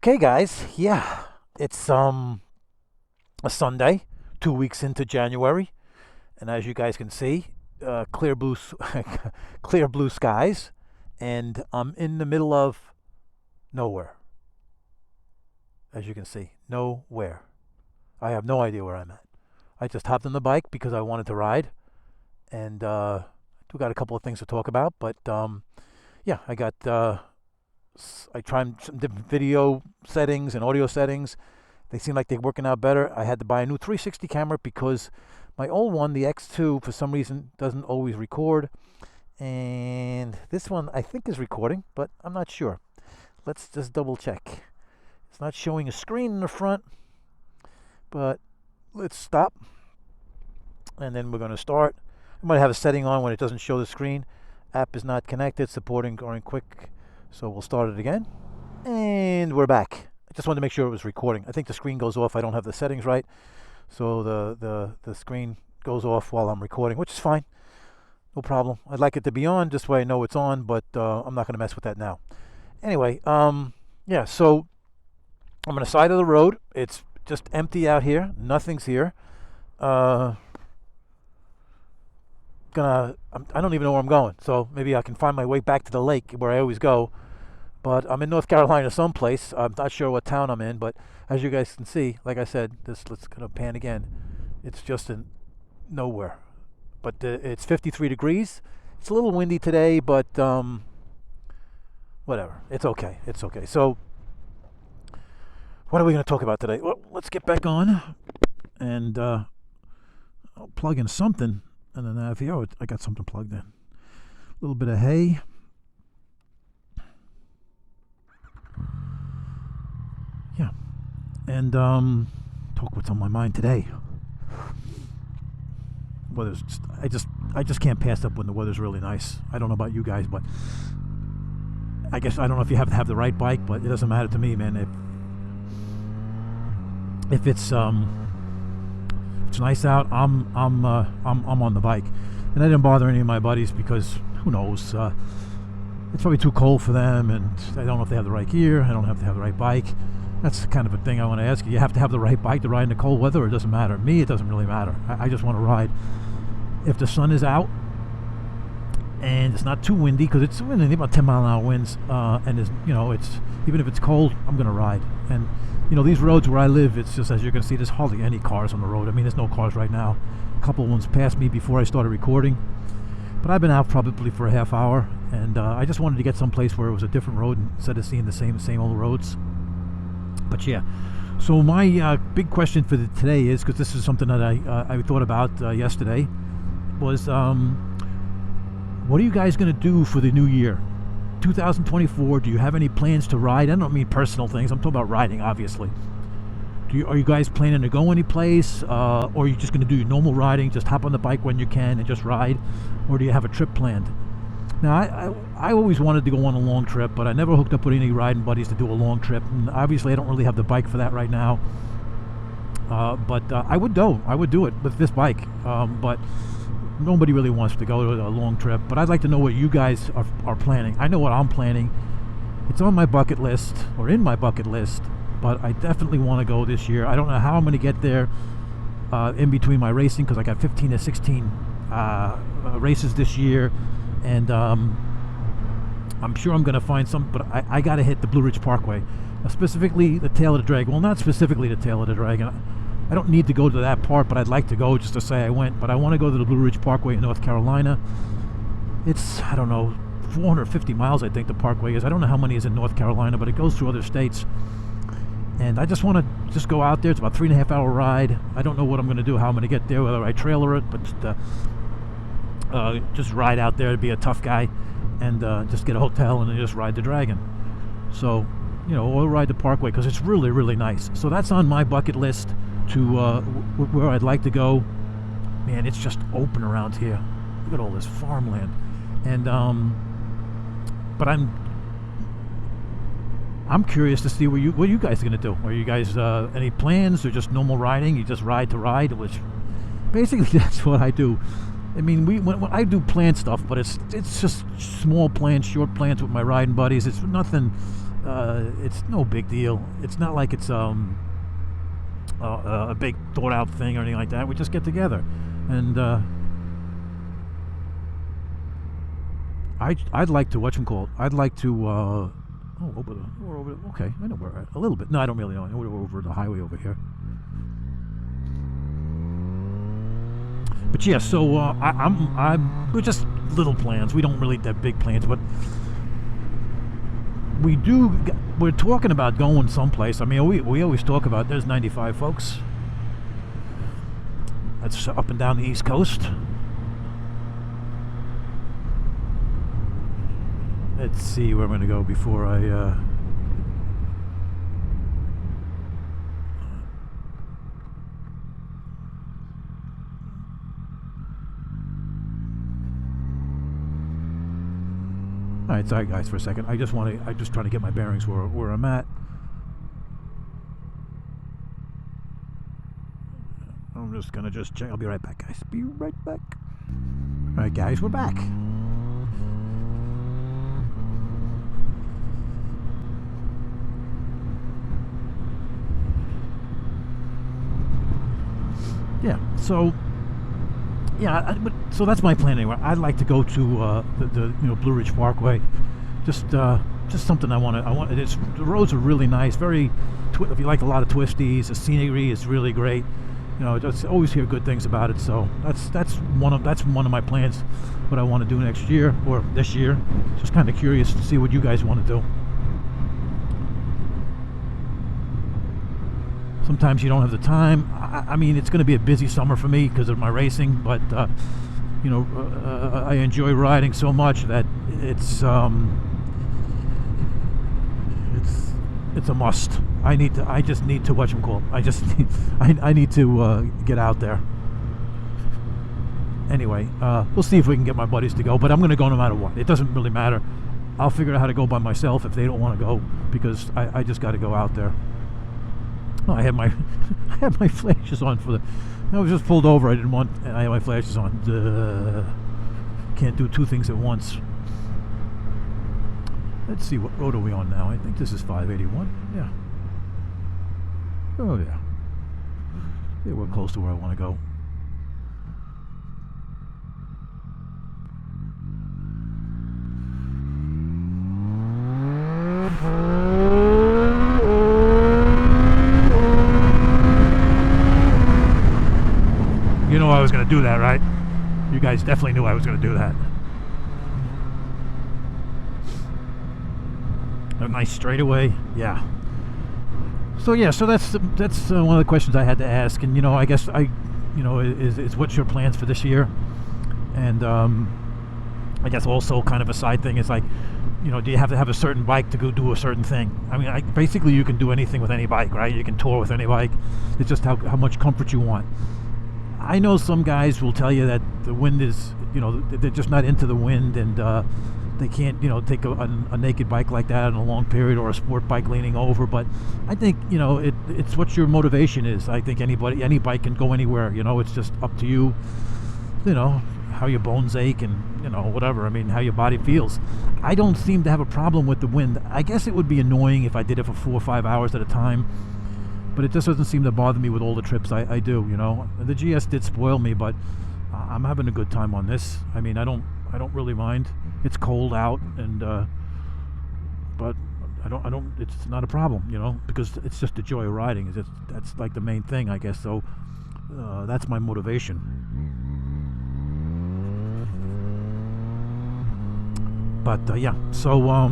Okay, guys. Yeah, it's a Sunday, 2 weeks into January, and as you guys can see, clear blue, clear blue skies, and I'm in the middle of nowhere. As you can see, nowhere. I have no idea where I'm at. I just hopped on the bike because I wanted to ride, and we got a couple of things to talk about. But yeah, I tried some different video settings and audio settings. They seem like they're working out better. I had to buy a new 360 camera because my old one, the X2, for some reason doesn't always record. And this one I think is recording, but I'm not sure. Let's just double check. It's not showing a screen in the front, but let's stop. And then we're going to start. I might have a setting on when it doesn't show the screen. App is not connected, supporting going quick. So we'll start it again. And we're back. I just wanted to make sure it was recording. I think the screen goes off. I don't have the settings right. So the screen goes off while I'm recording, which is fine. No problem. I'd like it to be on, just so I know it's on, but I'm not going to mess with that now. Anyway, yeah, so I'm on the side of the road. It's just empty out here. Nothing's here. I don't even know where I'm going, so maybe I can find my way back to the lake where I always go. But I'm in North Carolina someplace. I'm not sure what town I'm in, but as you guys can see, like I said, let's kind of pan again. It's just in nowhere. But it's 53 degrees. It's a little windy today, but whatever. It's okay. It's okay. So what are we going to talk about today? Well, let's get back on, and I'll plug in something. And then I have I got something plugged in. A little bit of hay. Yeah. And talk what's on my mind today. Weather's I just can't pass up when the weather's really nice. I don't know about you guys, but I guess I don't know if you have to have the right bike, but it doesn't matter to me, man. If it's nice out, I'm on the bike, and I didn't bother any of my buddies because who knows, it's probably too cold for them, and I don't know if they have the right gear. I don't have to have the right bike. That's kind of a thing I want to ask you. You have to have the right bike to ride in the cold weather, or it doesn't matter? Me, it doesn't really matter. I just want to ride. If the sun is out and it's not too windy, because it's windy, about 10-mile-an-hour winds, and it's even if it's cold, I'm gonna ride. And these roads where I live, it's just, as you can see, there's hardly any cars on the road. I mean, there's no cars right now. A couple of ones passed me before I started recording, but I've been out probably for a half hour, and I just wanted to get someplace where it was a different road instead of seeing the same old roads. But yeah, so my big question for today is, because this is something that I thought about yesterday, was what are you guys going to do for the new year? 2024, do you have any plans to ride? I don't mean personal things. I'm talking about riding, obviously. Are you guys planning to go any place? Or are you just going to do your normal riding, just hop on the bike when you can and just ride? Or do you have a trip planned? Now, I always wanted to go on a long trip, but I never hooked up with any riding buddies to do a long trip. And obviously, I don't really have the bike for that right now. But I would go. I would do it with this bike. But nobody really wants to go to a long trip, but I'd like to know what you guys are planning. I know what I'm planning. It's on my bucket list, or in my bucket list, but I definitely want to go this year. I don't know how I'm going to get there in between my racing, because I got 15 to 16 races this year, and I'm sure I'm going to find some, but I got to hit the Blue Ridge Parkway, specifically the tail of the dragon. Well, not specifically the tail of the dragon. I don't need to go to that part, but I'd like to go just to say I went. But I want to go to the Blue Ridge Parkway in North Carolina. It's, I don't know, 450 miles, I think the parkway is. I don't know how many is in North Carolina, but it goes through other states. And I just want to just go out there. It's about a 3.5-hour ride. I don't know what I'm going to do, how I'm going to get there, whether I trailer it, but just ride out there to be a tough guy and just get a hotel and then just ride the dragon. So, or ride the parkway, because it's really, really nice. So that's on my bucket list to where I'd like to go. Man, it's just open around here. Look at all this farmland. And but I'm curious to see what you guys are gonna do. Are you guys any plans, or just normal riding? You just ride to ride, which basically that's what I do. I mean, when I do plan stuff, but it's just small plans, short plans with my riding buddies. It's nothing It's no big deal. It's not like it's a big thought out thing or anything like that. We just get together, and I'd like to I'd like to we're over. Okay, I know we're at a little bit. No, I don't really know. I know we're over the highway over here. But yeah, so we're just little plans. We don't really have big plans, but we're talking about going someplace. I mean, we always talk about, there's 95, folks. That's up and down the East Coast. Let's see where I'm going to go before I all right, sorry guys for a second. I'm just trying to get my bearings where I'm at. I'm just gonna check. I'll be right back, guys. Be right back. All right, guys, we're back. Yeah. So. Yeah, so that's my plan anyway. I'd like to go to the Blue Ridge Parkway. Just something I want. The roads are really nice. Very. If you like a lot of twisties, the scenery is really great. Just always hear good things about it. So that's one of my plans. What I want to do next year or this year. Just kind of curious to see what you guys want to do. Sometimes you don't have the time. I mean, it's going to be a busy summer for me because of my racing, but I enjoy riding so much that it's a must. I just need to watch them call. I need to get out there. Anyway, we'll see if we can get my buddies to go, but I'm going to go no matter what. It doesn't really matter. I'll figure out how to go by myself if they don't want to go, because I just got to go out there. Oh, I had my flashes on I was just pulled over. I had my flashes on. Can't do two things at once. Let's see, what road are we on now? I think this is 581. Yeah. Oh yeah. Yeah, we're close to where I want to go. You know I was going to do that, right? You guys definitely knew I was going to do that. A nice straightaway, yeah. So yeah, so that's one of the questions I had to ask, and I guess is what's your plans for this year? And I guess also kind of a side thing is like, do you have to have a certain bike to go do a certain thing? I mean, basically you can do anything with any bike, right? You can tour with any bike. It's just how much comfort you want. I know some guys will tell you that the wind is, they're just not into the wind, and they can't, take a naked bike like that in a long period, or a sport bike leaning over. But I think, it's what your motivation is. I think any bike can go anywhere. It's just up to you, how your bones ache and, whatever. I mean, how your body feels. I don't seem to have a problem with the wind. I guess it would be annoying if I did it for 4 or 5 hours at a time. But it just doesn't seem to bother me with all the trips I do, The GS did spoil me, but I'm having a good time on this. I mean, I don't really mind. It's cold out, and but it's not a problem, because it's just the joy of riding. That's like the main thing, I guess. So that's my motivation. But yeah, so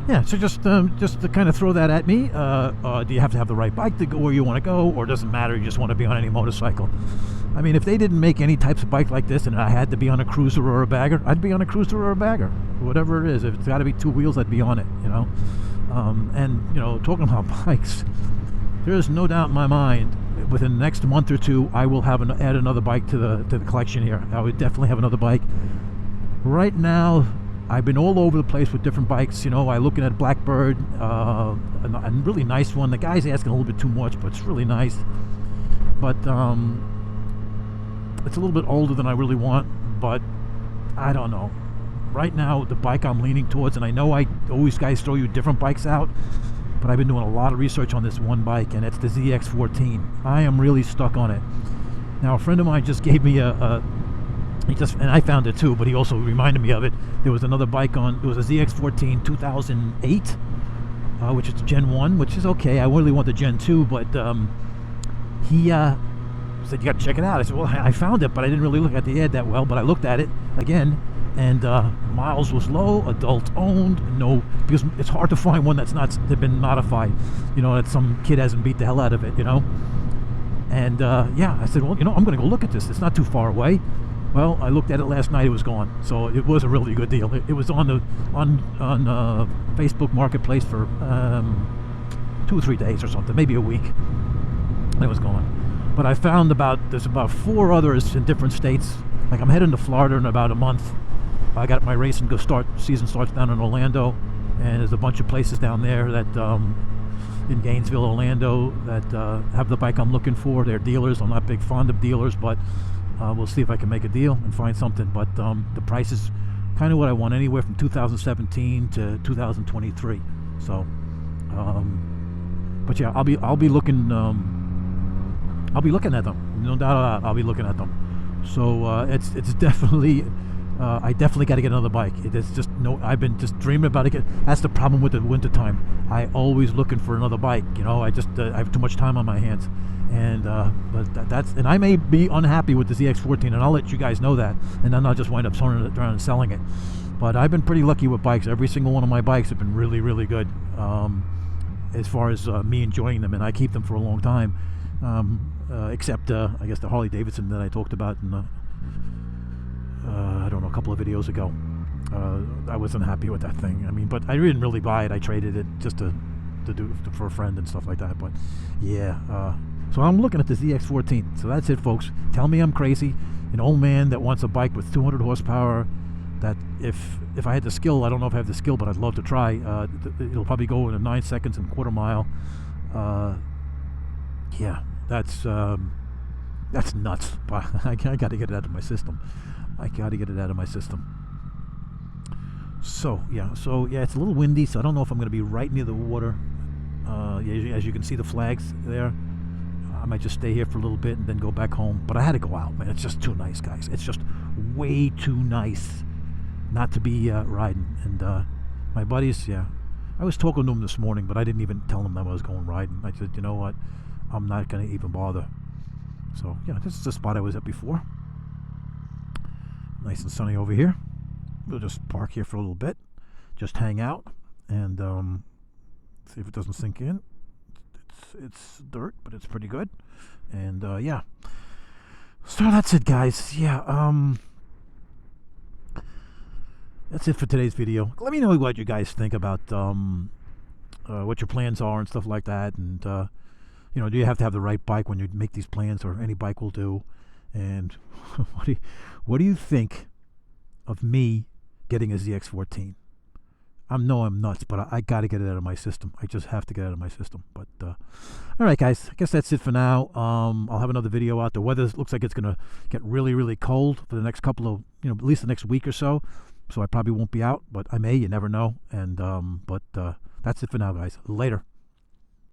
yeah, so just to kind of throw that at me. Do you have to have the right bike to go where you want to go, or does it matter? You just want to be on any motorcycle? I mean, if they didn't make any types of bike like this, and I had to be on a cruiser or a bagger, I'd be on a cruiser or a bagger, whatever it is. If it's got to be 2 wheels, I'd be on it. And talking about bikes, there is no doubt in my mind, within the next month or two, I will add another bike to the collection here. I would definitely have another bike. Right now, I've been all over the place with different bikes. I'm looking at Blackbird, a really nice one. The guy's asking a little bit too much, but it's really nice. But it's a little bit older than I really want, but I don't know. right now the bike I'm leaning towards, and I know I always guys throw you different bikes out, but I've been doing a lot of research on this one bike, and it's the ZX14. I am really stuck on it. Now, a friend of mine just gave me and I found it too, but he also reminded me of it. There was another bike on, it was a ZX14 2008, which is Gen 1, which is okay. I really want the Gen 2, but he said, you got to check it out. I said, well, I found it, but I didn't really look at the ad that well, but I looked at it again, and miles was low, adult owned, no, because it's hard to find one that's been modified, you know, that some kid hasn't beat the hell out of it, you know. And yeah, I said, well, you know, I'm going to go look at this. It's not too far away. Well, I looked at it last night. It was gone. So it was a really good deal. It was on Facebook Marketplace for 2 or 3 days or something, maybe a week. And it was gone. But I found there's about 4 others in different states. Like, I'm heading to Florida in about a month. I got my racing season starts down in Orlando, and there's a bunch of places down there that in Gainesville, Orlando, that have the bike I'm looking for. They're dealers. I'm not big fond of dealers, but we'll see if I can make a deal and find something. But the price is kind of what I want, anywhere from 2017 to 2023. So, but yeah, I'll be looking. I'll be looking at them. No doubt about it, I'll be looking at them. So it's definitely. I definitely got to get another bike. It's just I've been just dreaming about it. That's the problem with the winter time. I always looking for another bike. You know, I have too much time on my hands, and but and I may be unhappy with the ZX14, and I'll let you guys know that, and then I'll just wind up turning it around and selling it. But I've been pretty lucky with bikes. Every single one of my bikes have been really, really good, as far as me enjoying them, and I keep them for a long time. Except I guess the Harley Davidson that I talked about in the I don't know, a couple of videos ago. I wasn't happy with that thing. I mean, but I didn't really buy it. I traded it just to do for a friend and stuff like that. But yeah, so I'm looking at the ZX14. So that's it, folks. Tell me I'm crazy. An old man that wants a bike with 200 horsepower. That if I had the skill, I don't know if I have the skill, but I'd love to try. It'll probably go in 9 seconds and quarter mile. Yeah, that's nuts. I got to get it out of my system. So yeah, it's a little windy, so I don't know if I'm going to be right near the water. As you can see the flags there, I might just stay here for a little bit and then go back home. But I had to go out, man. It's just too nice, guys. It's just way too nice not to be riding. And my buddies, I was talking to them this morning, but I didn't even tell them that I was going riding. I said, you know what, I'm not going to even bother. So yeah, this is the spot I was at before. Nice and sunny over here. We'll just park here for a little bit, just hang out, and see if it doesn't sink in. It's dirt, but it's pretty good. And yeah, so that's it, guys. Yeah, that's it for today's video. Let me know what you guys think about what your plans are and stuff like that. And you know, do you have to have the right bike when you make these plans, or any bike will do? And what do you think of me getting a ZX14? I'm nuts, but I got to get it out of my system. I just have to get it out of my system. But all right, guys, I guess that's it for now. I'll have another video out. The weather looks like it's gonna get really, really cold for the next couple of, at least the next week or so. So I probably won't be out, but I may. You never know. And but that's it for now, guys. Later.